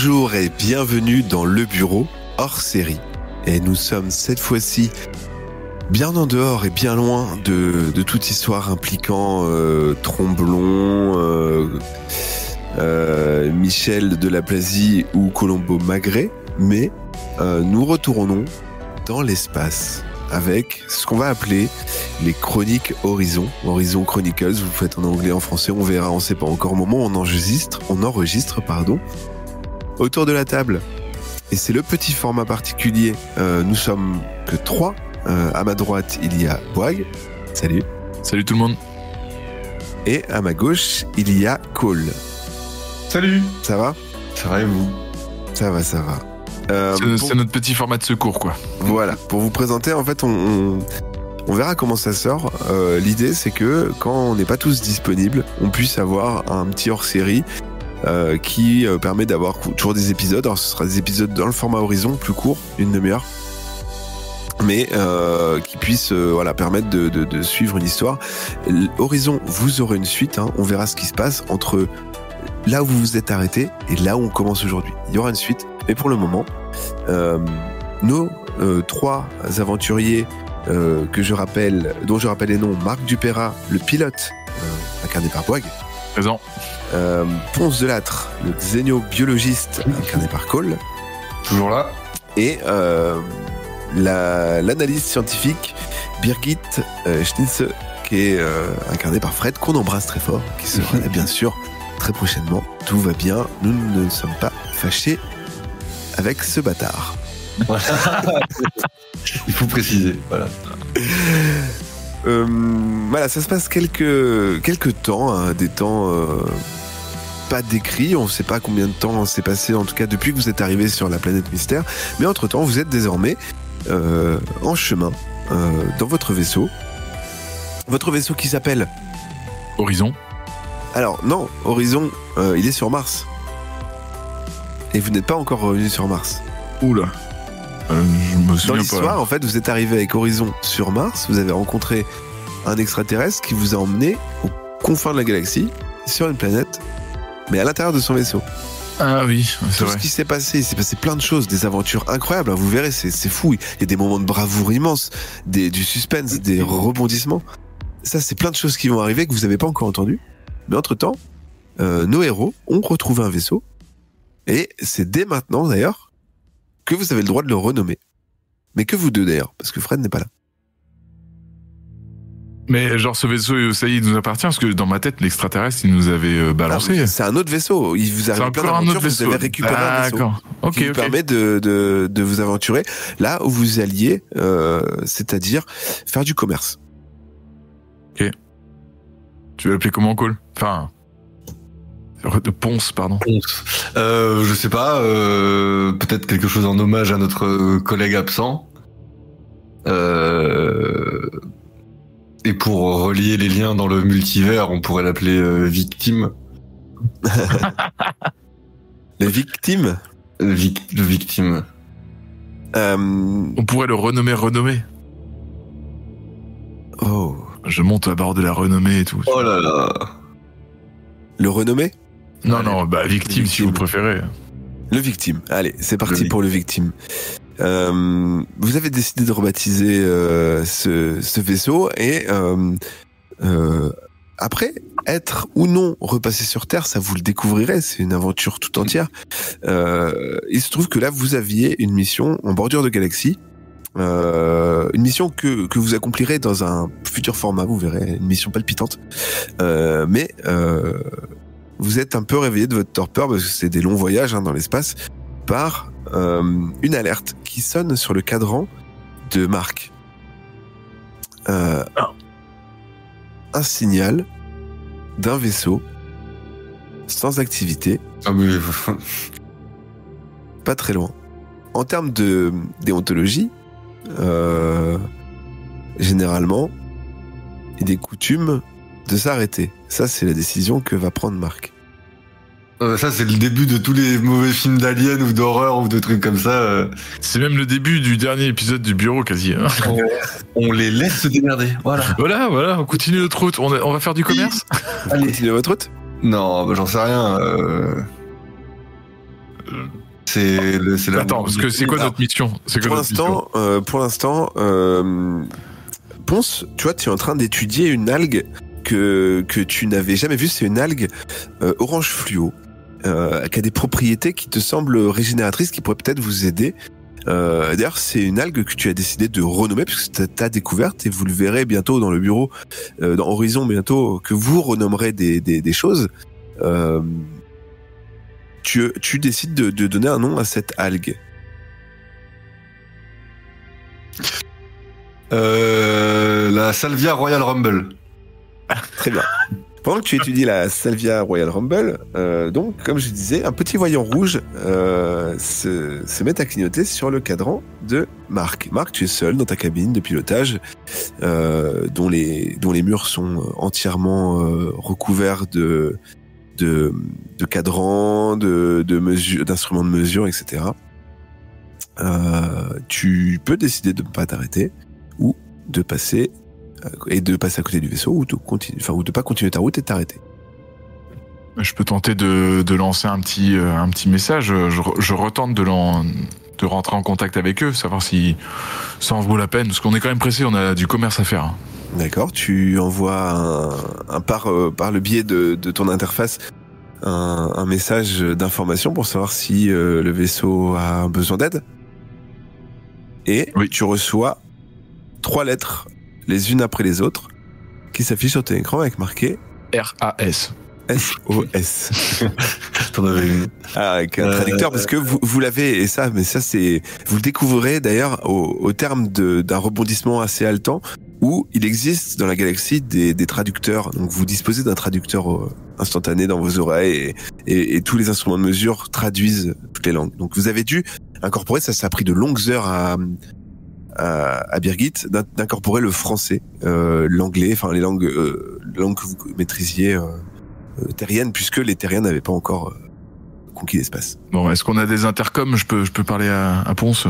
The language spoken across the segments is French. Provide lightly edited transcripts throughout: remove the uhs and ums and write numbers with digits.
Bonjour et bienvenue dans Le Bureau, hors série. Et nous sommes cette fois-ci bien en dehors et bien loin de toute histoire impliquant Tromblon, Michel de la Plasie ou Colombo Magret, mais nous retournons dans l'espace avec ce qu'on va appeler les chroniques Horizon Chronicles. Vous le faites en anglais, en français, on verra, on sait pas encore au moment où on enregistre, autour de la table. Et c'est le petit format particulier. Nous sommes que 3. À ma droite, il y a Boag. Salut. Salut tout le monde. Et à ma gauche, il y a Cole. Salut. Ça va ? Ça va et vous ? Ça va. C'est notre petit format de secours, quoi. Voilà. Pour vous présenter, en fait, on verra comment ça sort. L'idée, c'est que quand on n'est pas tous disponibles, on puisse avoir un petit hors-série qui permet d'avoir toujours des épisodes. Alors, ce sera des épisodes dans le format Horizon, plus court, une demi-heure, mais qui puisse permettre de suivre une histoire. Horizon, vous aurez une suite, hein. On verra ce qui se passe entre là où vous vous êtes arrêté et là où on commence aujourd'hui. Il y aura une suite, mais pour le moment, nos 3 aventuriers dont je rappelle les noms: Marc Dupéra, le pilote, incarné par Boag. Présent. Ponce Delattre, le xénobiologiste, incarné par Cole. Toujours là. Et l'analyste scientifique Birgit Schnitze, qui est incarnée par Fred, qu'on embrasse très fort, qui sera là bien sûr très prochainement. Tout va bien, nous ne sommes pas fâchés avec ce bâtard. Voilà. Il faut préciser. Voilà. Voilà, ça se passe quelques temps, hein, des temps pas décrits. On ne sait pas combien de temps s'est passé, en tout cas depuis que vous êtes arrivé sur la planète Mystère. Mais entre-temps, vous êtes désormais en chemin dans votre vaisseau. Votre vaisseau qui s'appelle Horizon. Alors non, Horizon, il est sur Mars. Et vous n'êtes pas encore revenu sur Mars. Oula. Je me souviens Dans l'histoire, pas. en fait, vous êtes arrivé avec Horizon sur Mars. Vous avez rencontré un extraterrestre qui vous a emmené aux confins de la galaxie, sur une planète, mais à l'intérieur de son vaisseau. Ah oui, c'est Tout vrai. ce qui s'est passé, il s'est passé plein de choses, des aventures incroyables. Vous verrez, c'est fou. Il y a des moments de bravoure immenses, du suspense, des rebondissements. Ça, c'est plein de choses qui vont arriver que vous n'avez pas encore entendues. Mais entre-temps, nos héros ont retrouvé un vaisseau. Et c'est dès maintenant, d'ailleurs, que vous avez le droit de le renommer. Mais que vous deux, d'ailleurs, parce que Fred n'est pas là. Mais genre ce vaisseau, ça y est, il nous appartient, parce que dans ma tête, l'extraterrestre, il nous avait balancé. Alors, c'est un autre vaisseau. Il vous arrive plein d'aventures, vous avez récupéré un vaisseau. D'accord. Ok, qui vous permet de vous aventurer là où vous alliez, c'est-à-dire faire du commerce. Ok. Tu veux l'appeler comment, Cole ? Enfin... De Ponce, pardon. Ponce. Je sais pas. Peut-être quelque chose en hommage à notre collègue absent. Et pour relier les liens dans le multivers, on pourrait l'appeler Victime. Les victimes. Le Victime. On pourrait le renommer. Oh. Je monte à bord de la renommée et tout. Oh là là. Le renommé ? Non, victime si vous préférez. Le victime. Allez, c'est parti pour le victime. Vous avez décidé de rebaptiser ce vaisseau et après être ou non repassé sur Terre, ça vous le découvrirez, c'est une aventure tout entière. Il se trouve que là vous aviez une mission en bordure de galaxie, une mission que vous accomplirez dans un futur format, vous verrez, une mission palpitante. Mais vous êtes un peu réveillé de votre torpeur parce que c'est des longs voyages dans l'espace par une alerte qui sonne sur le cadran de Marc. Un signal d'un vaisseau sans activité, Ah mais... pas très loin. En termes de déontologie, généralement, il est coutume de s'arrêter. Ça, c'est la décision que va prendre Marc. Ça, c'est le début de tous les mauvais films d'aliens ou d'horreur ou de trucs comme ça. C'est même le début du dernier épisode du bureau, quasi. Hein. On les laisse se démerder. Voilà. Voilà, on continue notre route. On va faire du commerce. Allez, continuez votre route. Non, bah, j'en sais rien. Attends, parce que c'est quoi notre mission? Pour l'instant, Ponce, tu vois, tu es en train d'étudier une algue que tu n'avais jamais vue. C'est une algue orange fluo qui a des propriétés qui te semblent régénératrices, qui pourraient peut-être vous aider. D'ailleurs, c'est une algue que tu as décidé de renommer puisque c'est ta découverte et vous le verrez bientôt dans le bureau, dans Horizon bientôt, que vous renommerez des choses. Tu décides de donner un nom à cette algue. La Salvia Royal Rumble. Très bien. Pendant que tu étudies la Salvia Royal Rumble, donc, comme je disais, un petit voyant rouge se met à clignoter sur le cadran de Marc. Marc, tu es seul dans ta cabine de pilotage, dont les murs sont entièrement recouverts de cadrans, d'instruments de mesure, etc. Tu peux décider de ne pas t'arrêter ou de passer à côté du vaisseau ou de pas continuer ta route et de t'arrêter. Je peux tenter de lancer un petit message. Je retente de rentrer en contact avec eux, savoir si ça en vaut la peine, parce qu'on est quand même pressé, on a du commerce à faire. D'accord, tu envoies par le biais de ton interface un message d'information pour savoir si le vaisseau a besoin d'aide. Et oui. Tu reçois 3 lettres, les unes après les autres, qui s'affichent sur ton écran avec marqué RAS. SOS. T'en avais une. Avec un traducteur, parce que vous l'avez, vous le découvrirez d'ailleurs au terme d'un rebondissement assez haletant, où il existe dans la galaxie des traducteurs. Donc vous disposez d'un traducteur instantané dans vos oreilles et tous les instruments de mesure traduisent toutes les langues. Donc vous avez dû incorporer, ça a pris de longues heures à Birgit d'incorporer le français, l'anglais, enfin les langues que vous maîtrisiez terriennes, puisque les terriens n'avaient pas encore conquis l'espace. Bon, est-ce qu'on a des intercoms? Je peux parler à Ponce?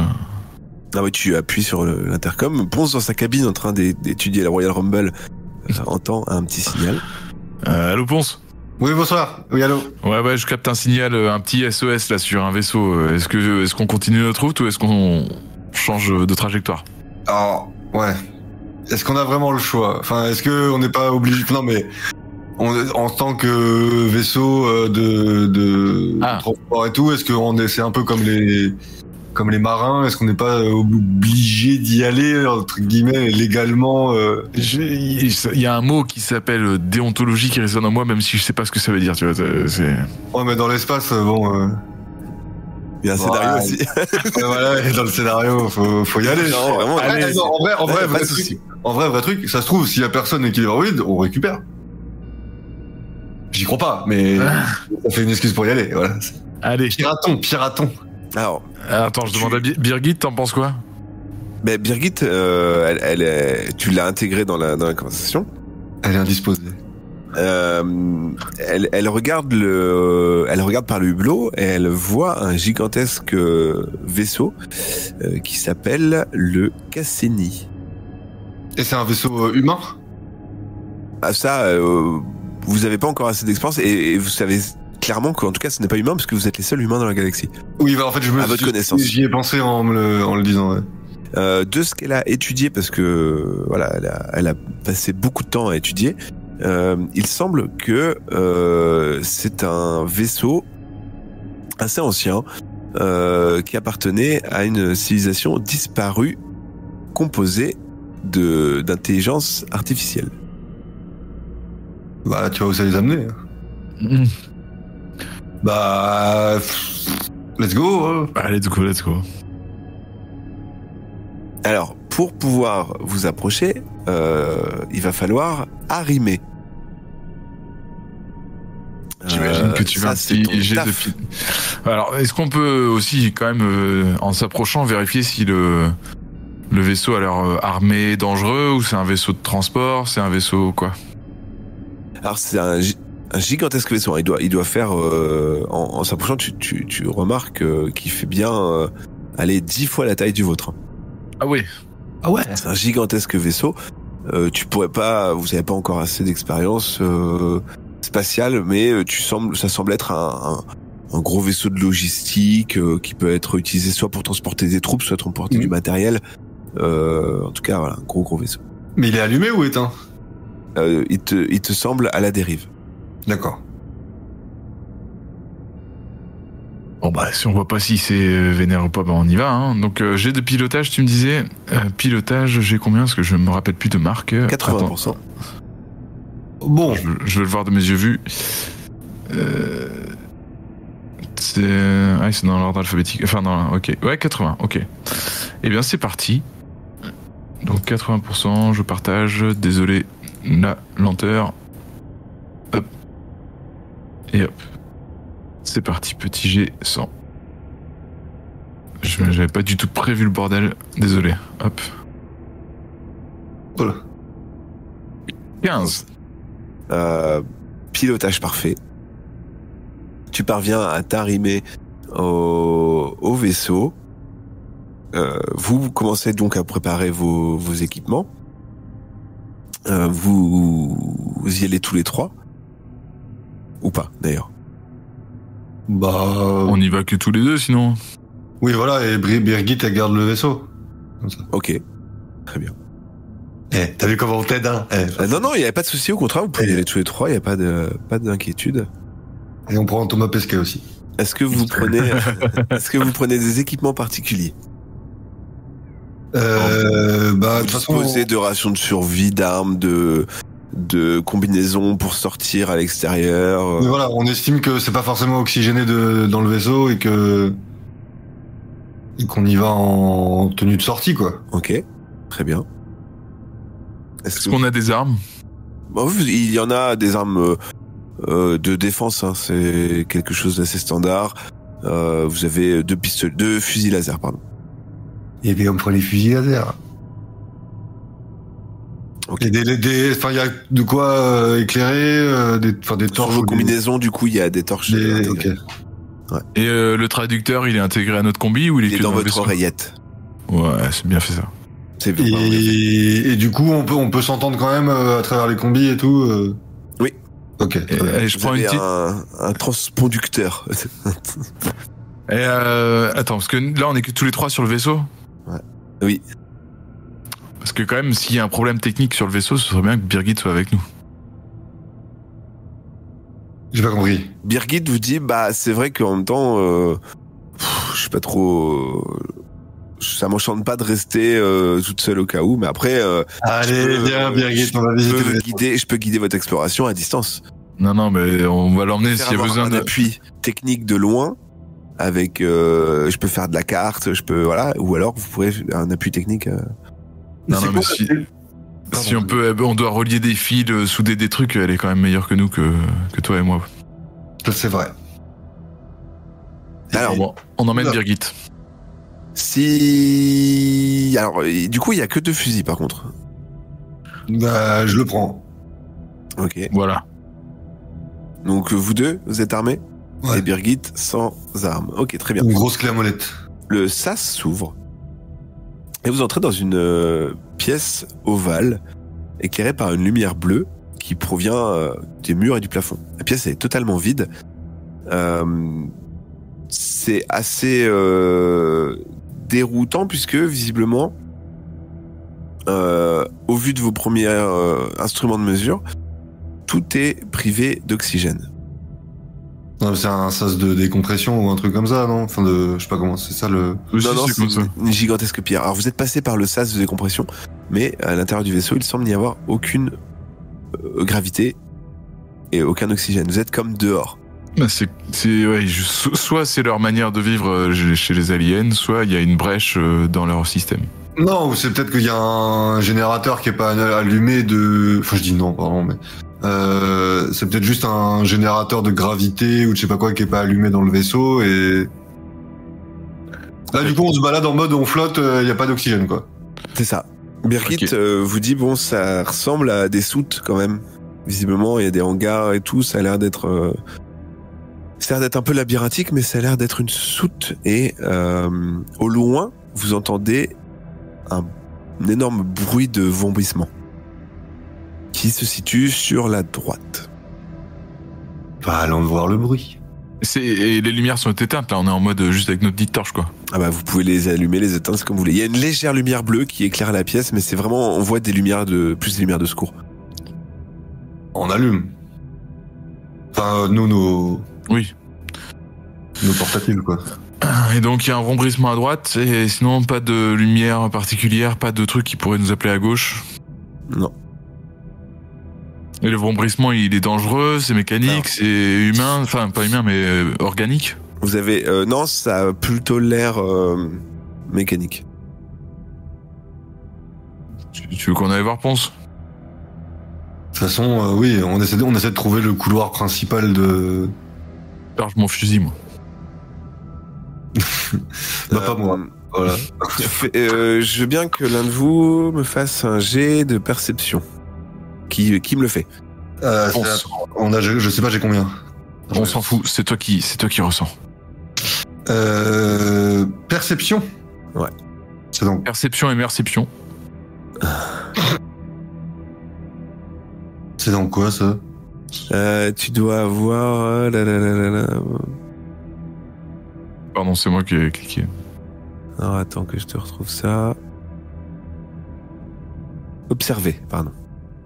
Ah oui, tu appuies sur l'intercom. Ponce, dans sa cabine, en train d'étudier la Royal Rumble, entend un petit signal. Allô, Ponce? Oui, bonsoir. Oui, allô. Ouais, je capte un signal, un petit SOS là sur un vaisseau. Est-ce qu'on continue notre route ou est-ce qu'on change de trajectoire? Alors, ouais. Est-ce qu'on a vraiment le choix? Enfin, est-ce qu'on n'est pas obligé? Non, mais en tant que vaisseau de transport et tout, est-ce qu'on c'est un peu comme les marins? Est-ce qu'on n'est pas obligé d'y aller, entre guillemets, légalement? Il y a un mot qui s'appelle déontologie qui résonne en moi, même si je sais pas ce que ça veut dire, tu vois. Ouais, mais dans l'espace, bon... Il y a un scénario aussi. Voilà, dans le scénario, faut y aller. Non, vraiment, en vrai, vrai truc, ça se trouve, s'il y a personne et qu'il est vide, on récupère. J'y crois pas, mais ça fait une excuse pour y aller, voilà. Allez. Piraton. Alors, attends, je demande à Birgit, t'en penses quoi? Ben, Birgit, tu l'as intégrée dans la conversation. Elle est indisposée. Elle regarde par le hublot et elle voit un gigantesque vaisseau qui s'appelle le Cassini. Et c'est un vaisseau humain? Ah, ça, vous avez pas encore assez d'expérience et vous savez clairement qu'en tout cas ce n'est pas humain parce que vous êtes les seuls humains dans la galaxie. Oui, bah en fait à votre connaissance. J'y ai pensé en le disant. Ouais. De ce qu'elle a étudié, parce que voilà, elle a passé beaucoup de temps à étudier. Il semble que c'est un vaisseau assez ancien qui appartenait à une civilisation disparue composée d'intelligence artificielle. Bah, tu vois où ça les a amenés. Bah, let's go. Let's go. Alors, pour pouvoir vous approcher, il va falloir arrimer. J'imagine que tu vas un petit jet de... Alors, est-ce qu'on peut aussi, quand même, en s'approchant, vérifier si le vaisseau a l'air armé, dangereux, ou c'est un vaisseau de transport, c'est un vaisseau quoi? Alors, c'est un gigantesque vaisseau. Il doit faire, en s'approchant, tu remarques qu'il fait bien, 10 fois la taille du vôtre. Ah oui. Ah ouais. C'est un gigantesque vaisseau. Vous n'avez pas encore assez d'expérience spatiale, mais ça semble être gros vaisseau de logistique qui peut être utilisé soit pour transporter des troupes, soit transporter du matériel. En tout cas, voilà, un gros vaisseau. Mais il est allumé ou éteint? Il te semble à la dérive. D'accord. Bon bah si on voit pas si c'est vénère ou pas, bah on y va. Hein. Donc j'ai de pilotage, tu me disais. Pilotage, j'ai combien? Parce que je me rappelle plus de marque. 80%. Attends. Bon. Je vais le voir de mes yeux vus. C'est dans l'ordre alphabétique. Enfin non, ok. Ouais, 80, ok. Eh bien c'est parti. Donc 80%, je partage. Désolé, la lenteur. Hop. Et hop. C'est parti, petit G 100. J'avais pas du tout prévu le bordel. Désolé. Hop. Voilà. 15. Pilotage parfait. Tu parviens à t'arrimer au vaisseau. Vous commencez donc à préparer vos équipements. Vous y allez tous les trois. Ou pas, d'ailleurs. Bah. On y va que tous les deux, sinon. Oui, voilà, et Birgit, elle garde le vaisseau. Comme ça. Ok. Très bien. T'as vu comment on t'aide, hein? Non, il n'y avait pas de souci, au contraire, vous pouvez y aller tous les trois, il n'y a pas d'inquiétude. Et on prend Thomas Pesquet aussi. Est-ce que vous prenez des équipements particuliers? De toute façon, disposez de rations de survie, d'armes, de combinaisons pour sortir à l'extérieur. Mais voilà, on estime que c'est pas forcément oxygéné dans le vaisseau et qu'on y va en tenue de sortie, quoi. Ok, très bien. Est-ce qu'on a des armes? Il y en a des armes de défense, hein. C'est quelque chose d'assez standard. Vous avez deux fusils laser, pardon. Et bien on prend les fusils laser. Okay. Et il y a de quoi éclairer, des torches. Sur vos combinaisons, du coup, il y a des torches. Okay. Ouais. Et le traducteur, il est intégré à notre combi ou il est que dans votre vaisseau? Oreillette. Ouais, c'est bien fait ça. C'est bien. Et du coup, on peut s'entendre quand même à travers les combis et tout. Oui. Ok. Et je prends une petite... un transconducteur. Et attends, parce que là, on est que tous les trois sur le vaisseau. Ouais. Oui. Parce que quand même, s'il y a un problème technique sur le vaisseau, ce serait bien que Birgit soit avec nous. J'ai pas compris. Birgit vous dit, c'est vrai qu'en même temps, je sais pas trop, ça m'enchante pas de rester toute seule au cas où, mais après, allez, viens Birgit, on va visiter. Je peux guider votre exploration à distance. Non, mais on va l'emmener s'il y a besoin d'un appui technique de loin. Avec, je peux faire de la carte, voilà, ou alors vous pourrez un appui technique. Non, mais si on peut, on doit relier des fils, souder des trucs, elle est quand même meilleure que nous, que toi et moi. C'est vrai. Alors, bon, on emmène Birgit. Alors, du coup, il y a que 2 fusils par contre. Je le prends. Ok. Voilà. Donc vous deux, vous êtes armés? Ouais. Et Birgit sans armes. Ok, très bien. Une grosse clé à molette. Le sas s'ouvre. Et vous entrez dans une pièce ovale, éclairée par une lumière bleue qui provient des murs et du plafond. La pièce est totalement vide. C'est assez déroutant puisque visiblement, au vu de vos premiers instruments de mesure, tout est privé d'oxygène. Non, c'est un sas de décompression ou un truc comme ça, non? Enfin, je sais pas comment, c'est ça le... Non, c'est une gigantesque pierre. Alors vous êtes passé par le sas de décompression, mais à l'intérieur du vaisseau, il semble n'y avoir aucune gravité et aucun oxygène. Vous êtes comme dehors. Soit c'est leur manière de vivre chez les aliens, soit il y a une brèche dans leur système. Non, ou c'est peut-être qu'il y a un générateur qui est pas allumé de... Enfin, je dis non, pardon, mais... c'est peut-être juste un générateur de gravité ou je sais pas quoi qui est pas allumé dans le vaisseau et... Là, du coup, on se balade en mode on flotte, il y a pas d'oxygène, quoi. C'est ça. Birgit vous dit, bon, ça ressemble à des soutes quand même. Visiblement, il y a des hangars et tout, ça a l'air d'être... Ça a l'air d'être un peu labyrinthique, mais ça a l'air d'être une soute. Et au loin, vous entendez un énorme bruit de vomissement qui se situe sur la droite. Allons voir le bruit. Et les lumières sont éteintes, là, on est en mode juste avec notre petite torche, quoi. Ah bah vous pouvez les allumer, les éteindre, c'est comme vous voulez. Il y a une légère lumière bleue qui éclaire la pièce, mais c'est vraiment, on voit plus des lumières de secours. On allume. Enfin, nous, Oui. Nos portatives, quoi. Et donc, il y a un rembrissement à droite, et sinon, pas de lumière particulière, pas de truc qui pourrait nous appeler à gauche. Non. Et le rembrissement, il est dangereux, c'est mécanique, c'est humain, enfin, pas humain, mais organique. Vous avez... non, ça a plutôt l'air mécanique. Tu veux qu'on aille voir, Ponce ? De toute façon, oui, on essaie de trouver le couloir principal de... Charge mon fusil, moi. Bah, pas moi. Voilà. Je veux bien que l'un de vous me fasse un jet de perception. Qui me le fait? Je sais pas, j'ai combien? On s'en fout, c'est toi qui ressens. Perception? Ouais. C'est donc... Perception et merception. C'est dans quoi, ça? Tu dois avoir... Pardon, c'est moi qui ai cliqué. Alors attends que je te retrouve ça. Observer, pardon.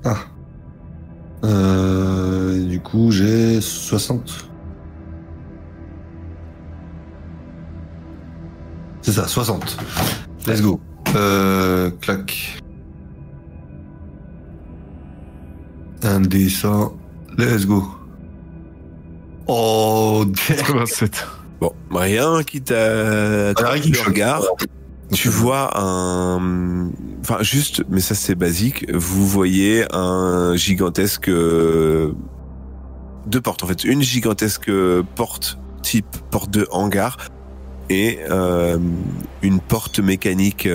Ah. Du coup, j'ai 60. C'est ça, 60. Let's go. Clac. Un D100. Let's go. Oh, 87. Bon, rien qui t'a... le regard. Tu vois un... Enfin, juste, mais ça c'est basique, vous voyez un gigantesque... Deux portes, en fait. Une gigantesque porte, type porte de hangar, et une porte mécanique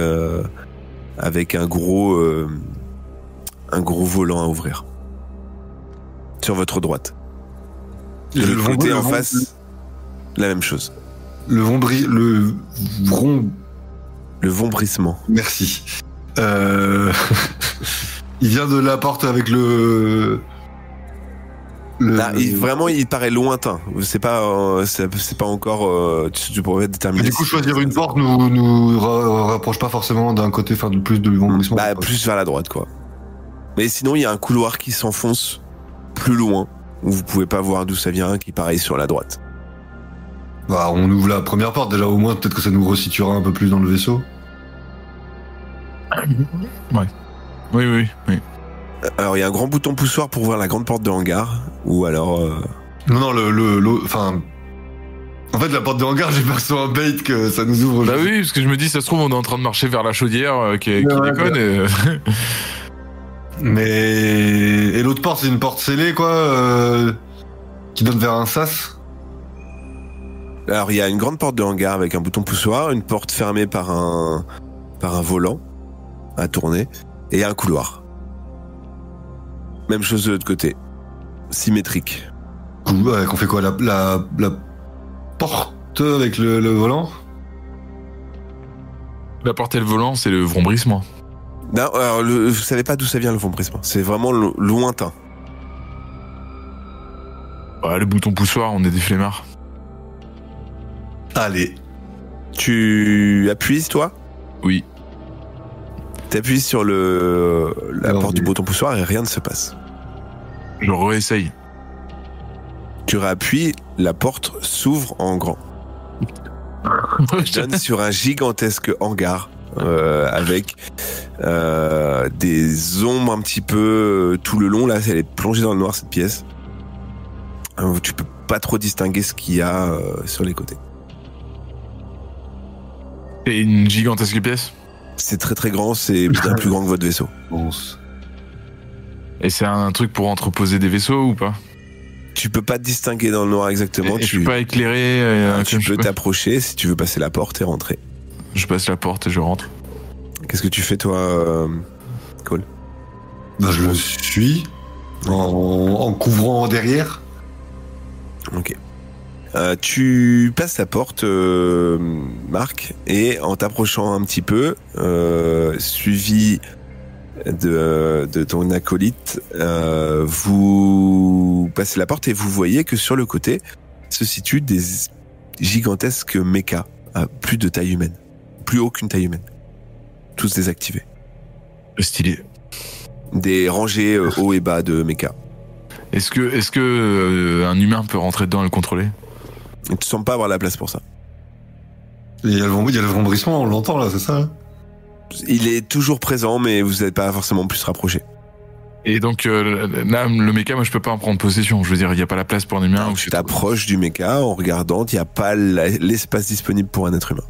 avec un gros volant à ouvrir. Sur votre droite. De l'autre côté, en face, la même chose. Le vombrissement. Merci. Il vient de la porte avec le... Là, vraiment, il paraît lointain. C'est pas encore. Tu pourrais déterminer. Du coup, choisir une porte nous rapproche pas forcément d'un côté, faire plus de vombrissement. Bah, plus vers la droite, quoi. Mais sinon, il y a un couloir qui s'enfonce plus loin, où vous pouvez pas voir d'où ça vient, qui pareil sur la droite. Bah, on ouvre la première porte déjà, au moins peut-être que ça nous resituera un peu plus dans le vaisseau. Ouais. Oui. Alors il y a un grand bouton poussoir pour ouvrir la grande porte de hangar, ou alors... Non, enfin... En fait, la porte de hangar, j'ai peur un bait que ça nous ouvre. Bah oui, parce que je me dis, ça se trouve, on est en train de marcher vers la chaudière qui déconne. Et... Mais... Et l'autre porte, c'est une porte scellée, quoi, qui donne vers un sas. Alors il y a une grande porte de hangar avec un bouton poussoir, une porte fermée par un volant à tourner, et un couloir. Même chose de l'autre côté. Symétrique. Ouais, qu'on fait quoi, la porte avec le volant? La porte et le volant, c'est le vombrissement. Non, alors vous savez pas d'où ça vient le vombrissement. C'est vraiment lointain. Bah, le bouton poussoir, on est des flemmards. Allez. Tu appuies, toi? Oui. T'appuies sur la porte du bouton poussoir et rien ne se passe. Je réessaye. Tu réappuies, la porte s'ouvre en grand. Je donne sur un gigantesque hangar avec des ombres un petit peu tout le long. Là, elle est plongée dans le noir, cette pièce. Tu peux pas trop distinguer ce qu'il y a sur les côtés. C'est une gigantesque pièce? C'est très très grand, c'est bien plus grand que votre vaisseau. Et c'est un truc pour entreposer des vaisseaux ou pas? Tu peux pas te distinguer dans le noir exactement. Je peux pas éclairer. Tu peux t'approcher si tu veux passer la porte et rentrer. Je passe la porte et je rentre. Qu'est-ce que tu fais toi, Cole? Bah, je le suis en couvrant derrière. Ok. Tu passes la porte, Marc, et en t'approchant un petit peu, suivi de ton acolyte, vous passez la porte et vous voyez que sur le côté, se situent des gigantesques mechas à plus de taille humaine. Plus haut qu'une taille humaine. Tous désactivés. Stylé. Des rangées haut et bas de mechas. Est-ce que un humain peut rentrer dedans et le contrôler? Tu ne sembles pas avoir la place pour ça. Il y a le vombrissement, on l'entend là, c'est ça? Il est toujours présent, mais vous n'êtes pas forcément plus rapproché. Et donc là, le mecha, moi je peux pas en prendre possession. Je veux dire, il n'y a pas la place pour un humain. Alors, tu t'approches du mecha en regardant, il n'y a pas l'espace disponible pour un être humain.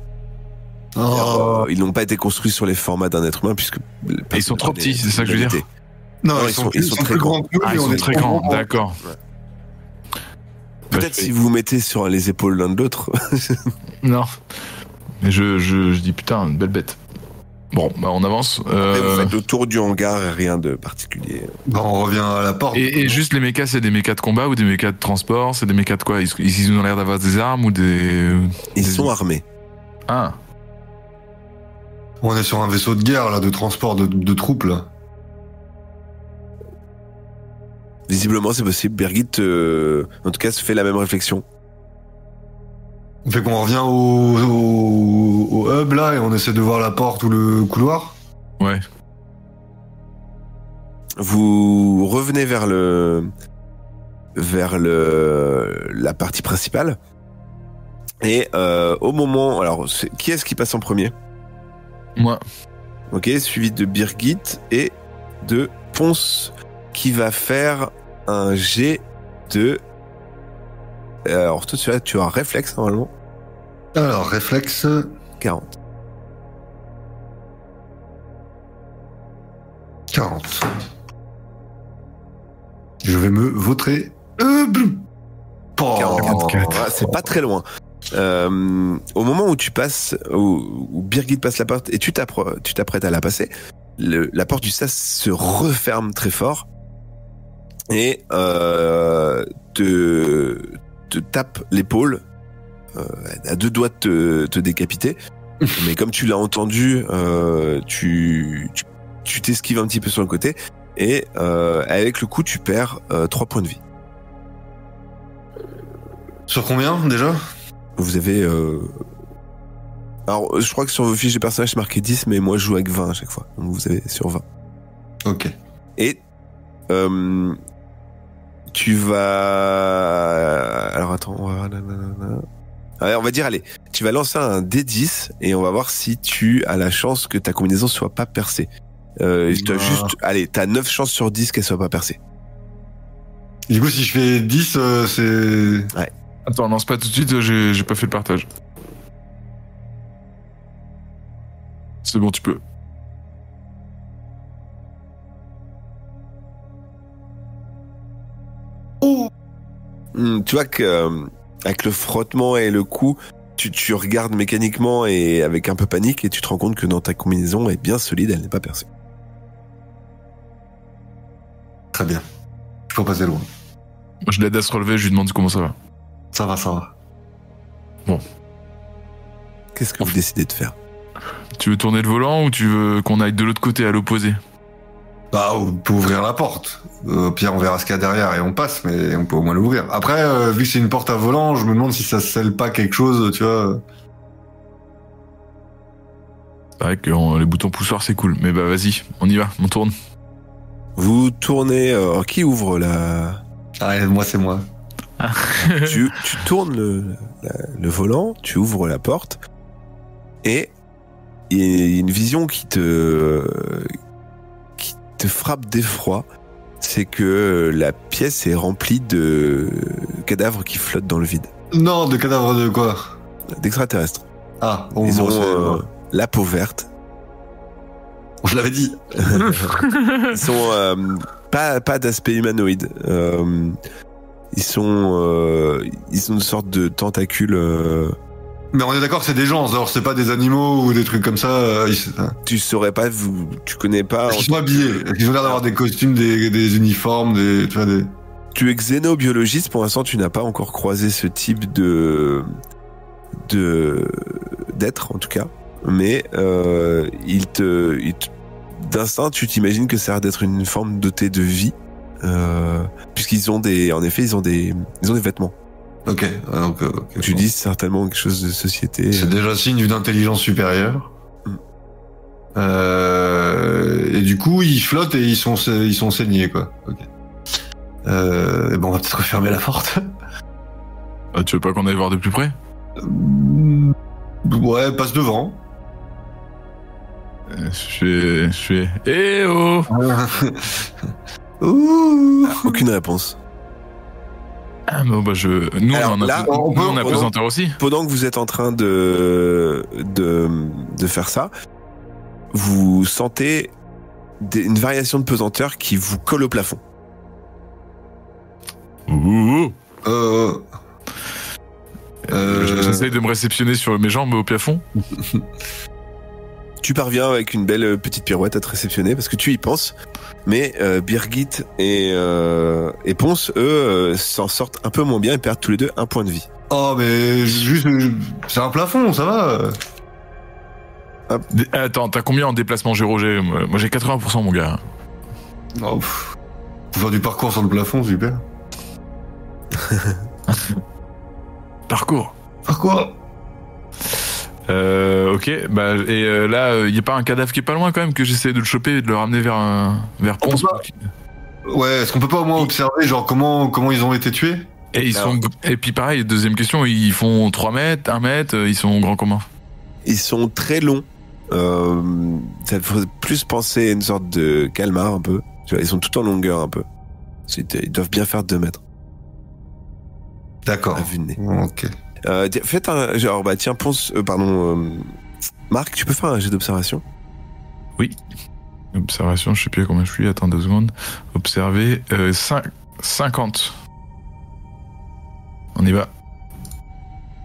Ils n'ont pas été construits sur les formats d'un être humain puisque ils sont trop petits, c'est ça que je veux dire. Non, ils sont très grands. Ils sont très grands, d'accord. Ouais. Peut-être si vous vous mettez sur les épaules l'un de l'autre. Non. Mais je dis putain, une belle bête. Bon, bah on avance. Après, vous faites le tour du hangar et rien de particulier. Bah on revient à la porte. Et juste les mechas, c'est des mechas de combat ou des mechas de transport? C'est des mechas de quoi? Ils ont l'air d'avoir des armes ou des... Ils sont armés. Ah. On est sur un vaisseau de guerre là, de transport de troupes là. Visiblement, c'est possible. Birgit, en tout cas, se fait la même réflexion. Fait qu'on revient au hub là et on essaie de voir la porte ou le couloir. Ouais. Vous revenez vers la partie principale. Et au moment... Alors, qui est-ce qui passe en premier? Moi. Ok, suivi de Birgit et de Ponce, qui va faire un jet de... Alors, tout de suite, tu as un réflexe, normalement. Alors, réflexe... 40. 40. Je vais me vautrer. 44. C'est pas très loin. Au moment où tu passes, où Birgit passe la porte et tu t'apprêtes à la passer, la porte du sas se referme très fort et te tape l'épaule, à deux doigts de te décapiter. Mais comme tu l'as entendu, tu t'esquives un petit peu sur le côté et avec le coup tu perds 3 points de vie. Sur combien déjà? Vous avez... Alors, je crois que sur vos fiches de personnages, c'est marqué 10, mais moi, je joue avec 20 à chaque fois. Donc, vous avez sur 20. Ok. Et tu vas... Alors, attends. Allez, on va dire, allez, tu vas lancer un D10 et on va voir si tu as la chance que ta combinaison soit pas percée. T'as 9 chances sur 10 qu'elle soit pas percée. Du coup, si je fais 10, c'est... Ouais. Attends, lance pas tout de suite, j'ai pas fait le partage. C'est bon, tu peux. Oh. Tu vois que avec le frottement et le coup, tu regardes mécaniquement et avec un peu panique et tu te rends compte que dans ta combinaison elle est bien solide, elle n'est pas percée. Très bien. Il faut passer loin. Moi, je l'aide à se relever, je lui demande comment ça va. Ça va. Bon. Qu'est-ce que vous décidez de faire? Tu veux tourner le volant ou tu veux qu'on aille de l'autre côté, à l'opposé? Bah, on peut ouvrir la porte. Pierre, on verra ce qu'il y a derrière et on passe, mais on peut au moins l'ouvrir. Après, vu que c'est une porte à volant, je me demande si ça scelle pas quelque chose, tu vois. C'est vrai que les boutons poussoirs, c'est cool. Mais bah, vas-y, on y va, on tourne. Vous tournez... qui ouvre la... Ah, moi, c'est moi. tu tournes le volant, tu ouvres la porte et il y a une vision qui te frappe d'effroi. C'est que la pièce est remplie de cadavres qui flottent dans le vide. Non, de cadavres de quoi? D'extraterrestres. Ah, ils ont la peau verte. Je l'avais dit. Ils sont pas d'aspect humanoïde. Ils sont une sorte de tentacules. Mais on est d'accord que c'est des gens, genre c'est pas des animaux ou des trucs comme ça. Tu saurais pas, tu connais pas. Est-ce qu'ils sont habillés? Est-ce qu'ils ont l'air d'avoir des costumes, des uniformes, tu vois, des... Tu es xénobiologiste, pour l'instant tu n'as pas encore croisé ce type d'être en tout cas. Mais d'instinct tu t'imagines que ça a l'air d'être une forme dotée de vie. Puisqu'ils ont des vêtements. Ok. Tu dis certainement quelque chose de société. C'est déjà signe d'une intelligence supérieure. Et du coup, ils flottent et ils sont saignés, quoi. Ok. Et bon, on va peut-être refermer la porte. Ah, tu veux pas qu'on aille voir de plus près? Ouais, passe devant. Je fais... Eh oh. Aucune réponse. Ah, bon, bah nous, alors, on a pesanteur aussi. Pendant que vous êtes en train de faire ça, vous sentez une variation de pesanteur qui vous colle au plafond. J'essaye de me réceptionner sur mes jambes au plafond. Tu parviens avec une belle petite pirouette à te réceptionner parce que tu y penses, mais Birgit et Ponce, eux, s'en sortent un peu moins bien et perdent tous les deux un point de vie. Oh, mais juste, c'est un plafond, ça va. Attends, t'as combien en déplacement, Roger? Moi, j'ai 80%, mon gars. Oh, pour faire du parcours sur le plafond, super. Parcours. Ok, bah et là, y a pas un cadavre qui est pas loin quand même que j'essaie de le choper et de le ramener vers Ponce. Ouais, est-ce qu'on peut pas au moins observer genre comment ils ont été tués? Et puis pareil, deuxième question, ils font 3 mètres, 1 mètre, ils sont grands comment? Ils sont très longs. Ça ferait plus penser à une sorte de calmar un peu. Tu vois, ils sont tout en longueur un peu. Ils doivent bien faire 2 mètres. D'accord. À vue de nez. Ok. Faites un genre, bah tiens, Ponce, Marc, tu peux faire un jet d'observation? Oui. Observation, je sais plus à combien je suis, attends 2 secondes. Observer, 50. On y va.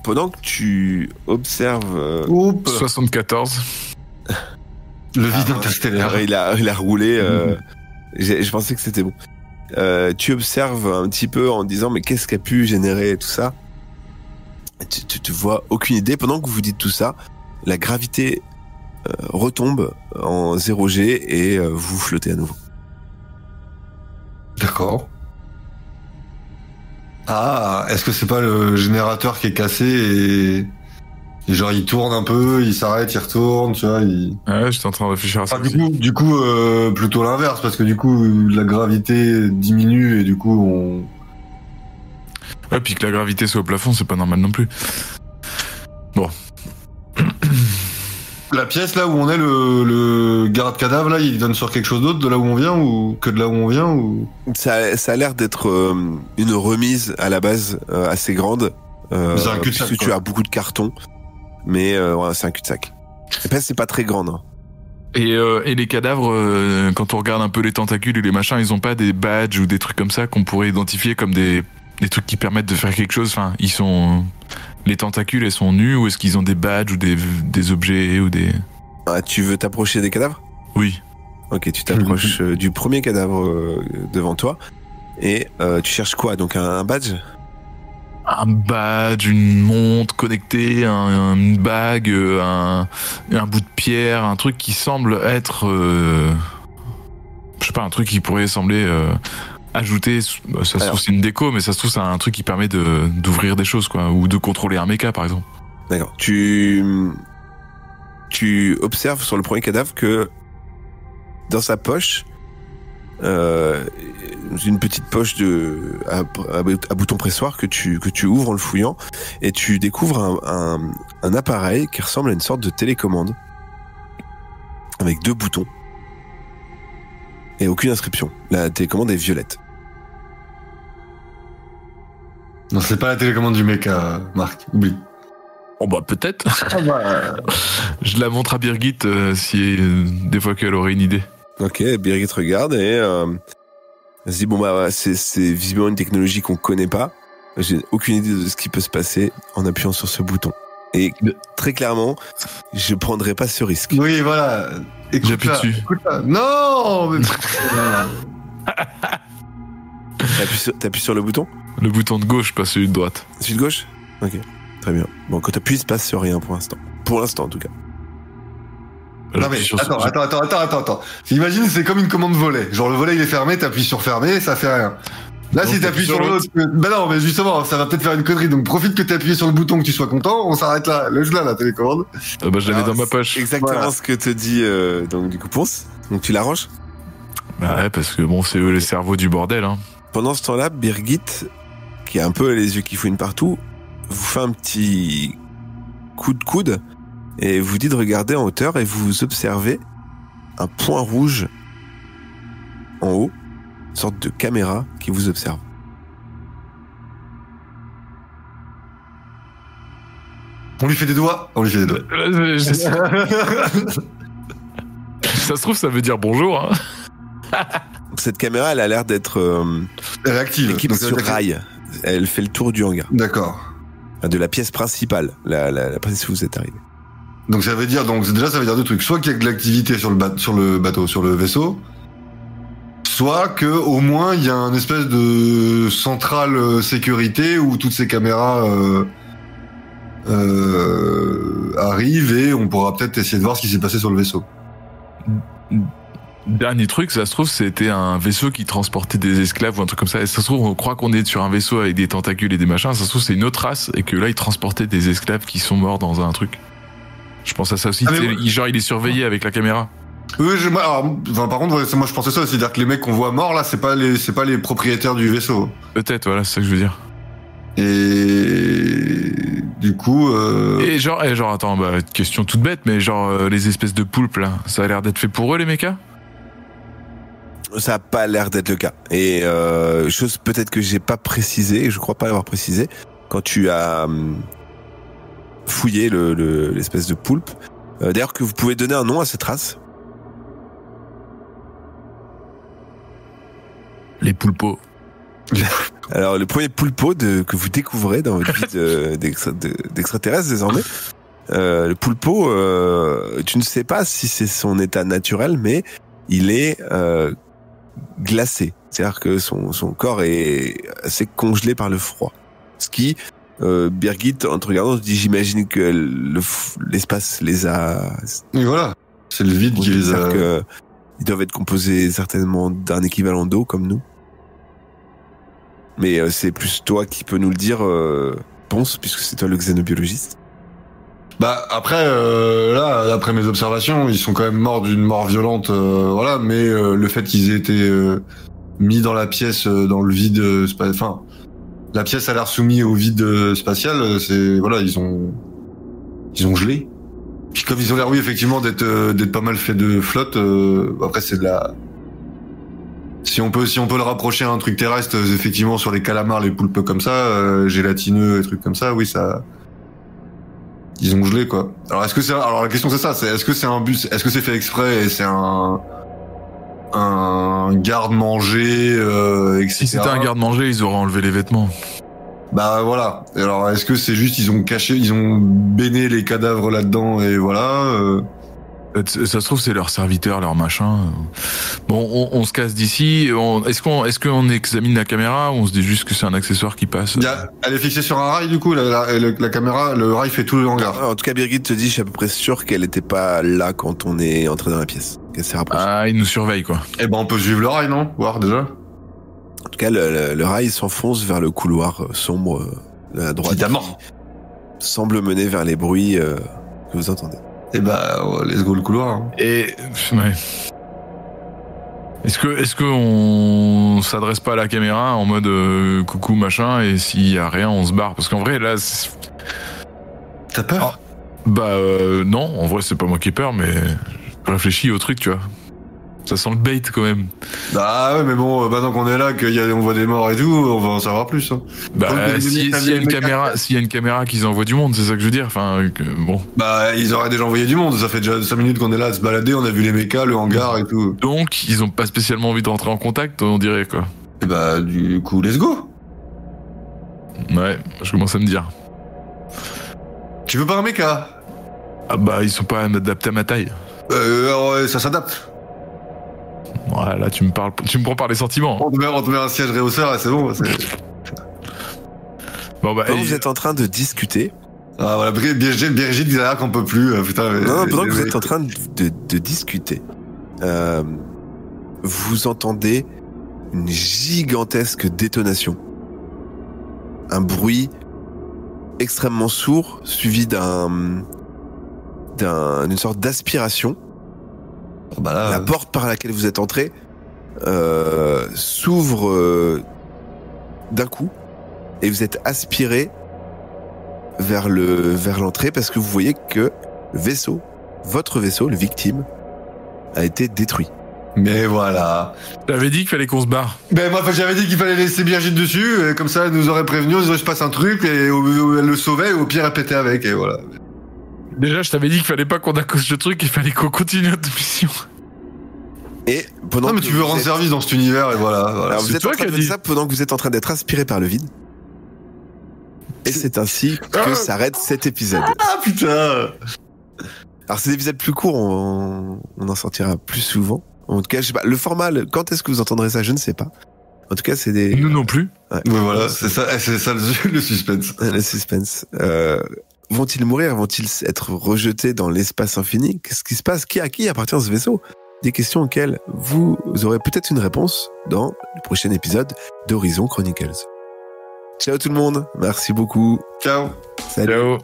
Pendant que tu observes... 74. Le vide interstellaire. Il a roulé, je pensais que c'était bon. Tu observes un petit peu en disant mais qu'est-ce qui a pu générer tout ça? Tu vois aucune idée. Pendant que vous dites tout ça, la gravité retombe en 0G et vous flottez à nouveau. D'accord. Ah, est-ce que c'est pas le générateur qui est cassé et genre il tourne un peu, il s'arrête, il retourne, tu vois, Ouais, j'étais en train de réfléchir à ça. Du coup, plutôt l'inverse, parce que du coup, la gravité diminue et du coup, on... Ouais, puis que la gravité soit au plafond, c'est pas normal non plus. Bon. La pièce là où on est, le garde-cadavre là, il donne sur quelque chose d'autre de là où on vient ou que de là où on vient ou... Ça a l'air d'être une remise à la base assez grande. C'est un cul-de-sac. Parce que tu as beaucoup de cartons. Mais ouais, c'est un cul-de-sac. Et c'est pas très grand, hein. Et les cadavres, quand on regarde un peu les tentacules et les machins, ils ont pas des badges ou des trucs comme ça qu'on pourrait identifier comme des trucs qui permettent de faire quelque chose. Enfin, ils sont... Les tentacules, elles sont nues ou est-ce qu'ils ont des badges ou des objets ou des... Ah, tu veux t'approcher des cadavres? Oui. Ok, tu t'approches du premier cadavre devant toi. Et tu cherches quoi? Donc un badge? Un badge, une montre connectée, une bague, un bout de pierre, un truc qui semble être... je sais pas, un truc qui pourrait sembler... ajouter, ça se trouve c'est une déco, mais ça se trouve c'est un truc qui permet d'ouvrir des choses, quoi, ou de contrôler un méca, par exemple. D'accord. Tu observes sur le premier cadavre que dans sa poche, une petite poche à bouton pressoir que tu ouvres en le fouillant, et tu découvres un appareil qui ressemble à une sorte de télécommande avec 2 boutons et aucune inscription. La télécommande est violette. Non, c'est pas la télécommande du mecha, Marc, oublie. Oh bah peut-être. Je la montre à Birgit si des fois qu'elle aurait une idée. Ok, Birgit regarde et elle se dit bon bah c'est visiblement une technologie qu'on connaît pas. J'ai aucune idée de ce qui peut se passer en appuyant sur ce bouton. Et très clairement, je prendrai pas ce risque. Oui, voilà. J'appuie dessus. Non mais... T'appuies sur le bouton? Le bouton de gauche, pas celui de droite. Celui de gauche? Ok, très bien. Bon, quand t'appuies, il se passe rien pour l'instant. Pour l'instant, en tout cas. Non mais attends. Imagine, c'est comme une commande volet. Genre le volet il est fermé, t'appuies sur fermé, ça fait rien. Là, si t'appuies sur l'autre, ben non, mais justement, ça va peut-être faire une connerie. Donc profite que t'aies appuyé sur le bouton, que tu sois content. On s'arrête là. Laisse-la la télécommande. Bah je l'avais dans ma poche. Exactement ce que te dit donc du coup Ponce. Donc tu l'arranges. Bah ouais, parce que bon, c'est eux les cerveaux du bordel. Hein. Pendant ce temps-là, Birgit, qui a un peu les yeux qui fouinent partout, vous fait un petit coup de coude et vous dit de regarder en hauteur et vous observez un point rouge en haut, une sorte de caméra qui vous observe. On lui fait des doigts. Ça se trouve, ça veut dire bonjour. Hein. Cette caméra, elle a l'air d'être réactive. Équipée sur rail. Elle fait le tour du hangar. D'accord. De la pièce principale, la pièce où vous êtes arrivé. Donc ça veut dire deux trucs. Soit qu'il y a de l'activité sur le bateau, sur le vaisseau, soit que au moins il y a un espèce de centrale sécurité où toutes ces caméras arrivent et on pourra peut-être essayer de voir ce qui s'est passé sur le vaisseau. Dernier truc, ça se trouve, c'était un vaisseau qui transportait des esclaves ou un truc comme ça. Et ça se trouve, on croit qu'on est sur un vaisseau avec des tentacules et des machins. Ça se trouve, c'est une autre race et que là, ils transportaient des esclaves qui sont morts dans un truc. Je pense à ça aussi. Genre, il est surveillé avec la caméra. Oui, par contre, moi je pensais ça, c'est-à-dire que les mecs qu'on voit morts là, c'est pas les propriétaires du vaisseau. Peut-être, voilà, c'est ça que je veux dire. Et du coup. Et genre, attends, question toute bête, mais genre les espèces de poulpes là, ça a l'air d'être fait pour eux les mechas ? Ça a pas l'air d'être le cas. Et chose peut-être que j'ai pas précisé, je crois pas l'avoir précisé, quand tu as fouillé l'espèce de poulpe. D'ailleurs que vous pouvez donner un nom à cette race. Les poulpos. Alors le premier poulpo que vous découvrez dans votre vie d'extraterrestre désormais, le poulpo, tu ne sais pas si c'est son état naturel, mais il est glacé. C'est-à-dire que son corps est assez congelé par le froid. Ce qui, Birgit, en te regardant, te dit, j'imagine que l'espace les a... Et voilà, c'est le vide qui les a... Ils doivent être composés certainement d'un équivalent d'eau, comme nous. Mais c'est plus toi qui peux nous le dire, Ponce, puisque c'est toi le xénobiologiste. Bah après là, d'après mes observations, ils sont quand même morts d'une mort violente, voilà. Mais le fait qu'ils aient été mis dans la pièce, dans le vide, enfin, la pièce a l'air soumise au vide spatial. C'est voilà, ils ont gelé. Puis comme ils ont l'air, oui, effectivement, d'être pas mal fait de flotte. Après, c'est de la. Si on peut le rapprocher à un truc terrestre, effectivement, sur les calamars, les poulpes comme ça, gélatineux, et trucs comme ça, oui, ça. Ils ont gelé, quoi. Alors la question c'est ça, est-ce que c'est un bus, est-ce que c'est fait exprès et c'est un garde-manger, etc. Si c'était un garde-manger, ils auraient enlevé les vêtements. Bah voilà. Alors est-ce que c'est juste ils ont béné les cadavres là-dedans et voilà. Ça se trouve c'est leur serviteur, leur machin. Bon, on se casse d'ici. Est-ce qu'on examine la caméra ou on se dit juste que c'est un accessoire qui passe? Elle est fixée sur un rail du coup. La caméra, le rail fait tout le hangar. En tout cas, Birgit te dit, je suis à peu près sûr qu'elle n'était pas là quand on est entré dans la pièce. Qu'elle s'est rapprochée. Ah, il nous surveille quoi. Eh ben on peut suivre le rail, non? Voir déjà. En tout cas, le rail s'enfonce vers le couloir sombre à droite. Évidemment. Qui semble mener vers les bruits que vous entendez. Et bah, let's go le couloir. Hein. Et ouais. Est-ce que on s'adresse pas à la caméra en mode coucou machin et s'il y a rien on se barre parce qu'en vrai là. T'as peur? Non, en vrai c'est pas moi qui ai peur mais je réfléchis au truc tu vois. Ça sent le bait quand même. Bah ouais, mais bon, maintenant qu'on est là, on voit des morts et tout, on va en savoir plus. Hein. Bah, s'il y a une caméra qu'ils envoient du monde, c'est ça que je veux dire. Enfin, bon. Bah, ils auraient déjà envoyé du monde. Ça fait déjà 5 minutes qu'on est là à se balader. On a vu les mécas, le hangar et tout. Donc, ils ont pas spécialement envie de rentrer en contact, on dirait quoi. Et bah, du coup, let's go. Ouais, je commence à me dire. Tu veux pas un méca? Ah bah, ils sont pas adaptés à ma taille. Ouais, ça s'adapte. Ouais, là tu me prends par les sentiments. On te met un siège réhausseur et c'est bon. Bon, vous êtes en train de discuter. Ah voilà, Brigitte dit là qu'on peut plus. Putain, non, pendant que vous êtes en train de discuter, vous entendez une gigantesque détonation. Un bruit extrêmement sourd, suivi d'une sorte d'aspiration. La porte par laquelle vous êtes entré s'ouvre d'un coup et vous êtes aspiré vers l'entrée parce que vous voyez que le vaisseau, votre vaisseau, le Victime, a été détruit. Mais voilà. J'avais dit qu'il fallait qu'on se barre. Ben moi j'avais dit qu'il fallait laisser Birgit dessus, et comme ça elle nous aurait prévenu, il se passe un truc et elle le sauvait et au pire elle pétait avec et voilà. Déjà je t'avais dit qu'il fallait pas qu'on accroche le truc, il fallait qu'on continue notre mission. Et pendant non mais tu veux rendre service dans cet univers et voilà. Alors vous êtes en train de faire ça pendant que vous êtes en train d'être aspiré par le vide. Et c'est ainsi que s'arrête cet épisode. Ah putain. Alors ces épisodes plus courts, on en sortira plus souvent. En tout cas, je sais pas, le format, quand est-ce que vous entendrez ça, je ne sais pas. En tout cas, c'est des... Nous non plus. Ouais, voilà, c'est ça le suspense. Le suspense. Vont-ils mourir? Vont-ils être rejetés dans l'espace infini? Qu'est-ce qui se passe? À qui appartient ce vaisseau? Des questions auxquelles vous aurez peut-être une réponse dans le prochain épisode d'Horizon Chronicles. Ciao tout le monde, merci beaucoup. Ciao. Salut. Ciao.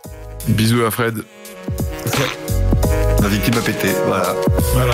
Bisous à Fred. La Victime a pété, voilà. Voilà.